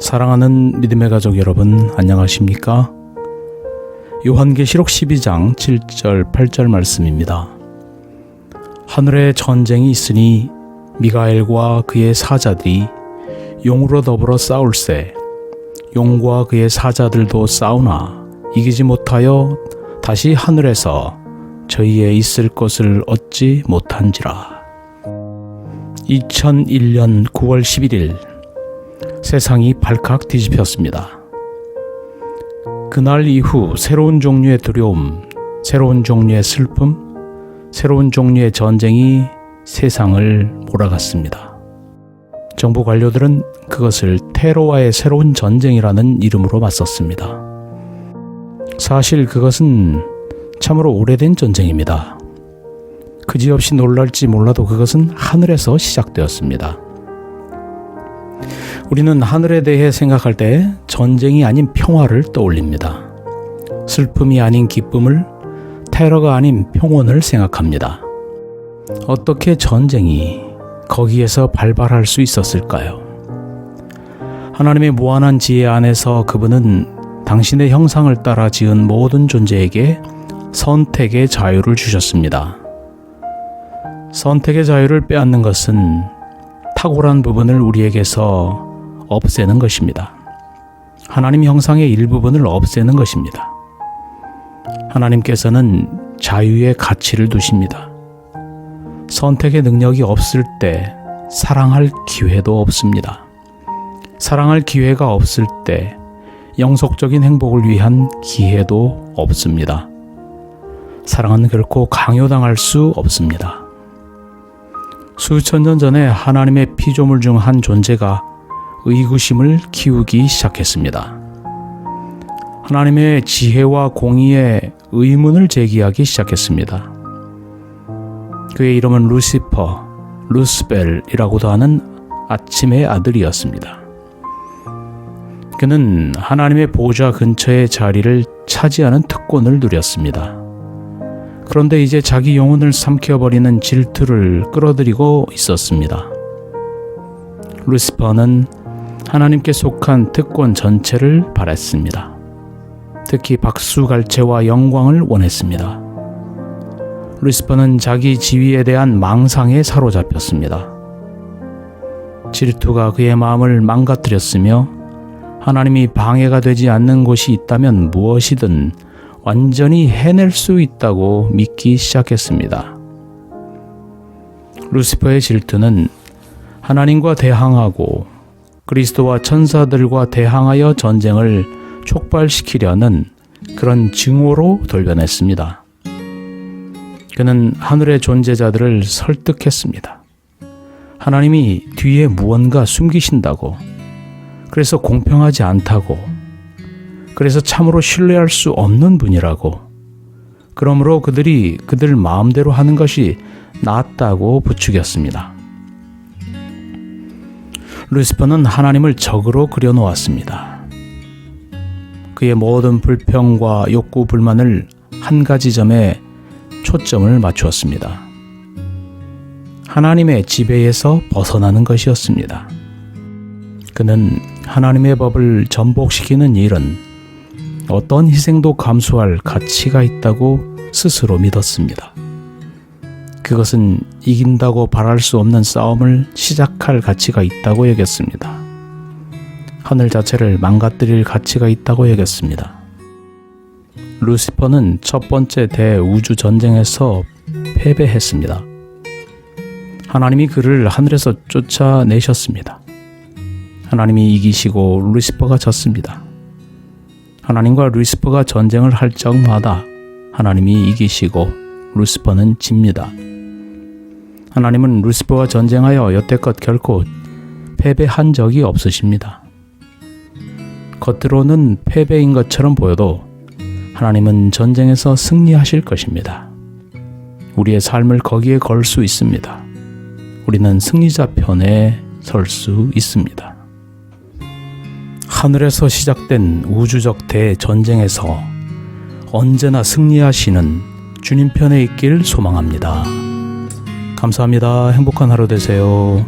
사랑하는 믿음의 가족 여러분, 안녕하십니까? 요한계시록 12장 7절 8절 말씀입니다. 하늘에 전쟁이 있으니 미가엘과 그의 사자들이 용으로 더불어 싸울세. 용과 그의 사자들도 싸우나 이기지 못하여 다시 하늘에서 저희에 있을 것을 얻지 못한지라. 2001년 9월 11일 세상이 발칵 뒤집혔습니다. 그날 이후 새로운 종류의 두려움, 새로운 종류의 슬픔, 새로운 종류의 전쟁이 세상을 몰아갔습니다. 정부 관료들은 그것을 테러와의 새로운 전쟁이라는 이름으로 맞섰습니다. 사실 그것은 참으로 오래된 전쟁입니다. 그지없이 놀랄지 몰라도 그것은 하늘에서 시작되었습니다. 우리는 하늘에 대해 생각할 때 전쟁이 아닌 평화를 떠올립니다. 슬픔이 아닌 기쁨을, 테러가 아닌 평온을 생각합니다. 어떻게 전쟁이 거기에서 발발할 수 있었을까요? 하나님의 무한한 지혜 안에서 그분은 당신의 형상을 따라 지은 모든 존재에게 선택의 자유를 주셨습니다. 선택의 자유를 빼앗는 것은 탁월한 부분을 우리에게서 없애는 것입니다. 하나님 형상의 일부분을 없애는 것입니다. 하나님께서는 자유의 가치를 두십니다. 선택의 능력이 없을 때 사랑할 기회도 없습니다. 사랑할 기회가 없을 때 영속적인 행복을 위한 기회도 없습니다. 사랑은 결코 강요당할 수 없습니다. 수천 년 전에 하나님의 피조물 중 한 존재가 의구심을 키우기 시작했습니다. 하나님의 지혜와 공의에 의문을 제기하기 시작했습니다. 그의 이름은 루시퍼, 루스벨이라고도 하는 아침의 아들이었습니다. 그는 하나님의 보좌 근처의 자리를 차지하는 특권을 누렸습니다. 그런데 이제 자기 영혼을 삼켜버리는 질투를 끌어들이고 있었습니다. 루시퍼는 하나님께 속한 특권 전체를 바랬습니다. 특히 박수갈채와 영광을 원했습니다. 루시퍼는 자기 지위에 대한 망상에 사로잡혔습니다. 질투가 그의 마음을 망가뜨렸으며 하나님이 방해가 되지 않는 곳이 있다면 무엇이든 완전히 해낼 수 있다고 믿기 시작했습니다. 루시퍼의 질투는 하나님과 대항하고 그리스도와 천사들과 대항하여 전쟁을 촉발시키려는 그런 증오로 돌변했습니다. 그는 하늘의 존재자들을 설득했습니다. 하나님이 뒤에 무언가 숨기신다고, 그래서 공평하지 않다고, 그래서 참으로 신뢰할 수 없는 분이라고, 그러므로 그들이 그들 마음대로 하는 것이 낫다고 부추겼습니다. 루시퍼는 하나님을 적으로 그려놓았습니다. 그의 모든 불평과 욕구, 불만을 한 가지 점에 초점을 맞추었습니다. 하나님의 지배에서 벗어나는 것이었습니다. 그는 하나님의 법을 전복시키는 일은 어떤 희생도 감수할 가치가 있다고 스스로 믿었습니다. 그것은 이긴다고 바랄 수 없는 싸움을 시작할 가치가 있다고 여겼습니다. 하늘 자체를 망가뜨릴 가치가 있다고 여겼습니다. 루시퍼는 첫 번째 대우주 전쟁에서 패배했습니다. 하나님이 그를 하늘에서 쫓아내셨습니다. 하나님이 이기시고 루시퍼가 졌습니다. 하나님과 루시퍼가 전쟁을 할 적마다 하나님이 이기시고 루시퍼는 집니다. 하나님은 루시퍼와 전쟁하여 여태껏 결코 패배한 적이 없으십니다. 겉으로는 패배인 것처럼 보여도 하나님은 전쟁에서 승리하실 것입니다. 우리의 삶을 거기에 걸 수 있습니다. 우리는 승리자 편에 설 수 있습니다. 하늘에서 시작된 우주적 대전쟁에서 언제나 승리하시는 주님 편에 있길 소망합니다. 감사합니다. 행복한 하루 되세요.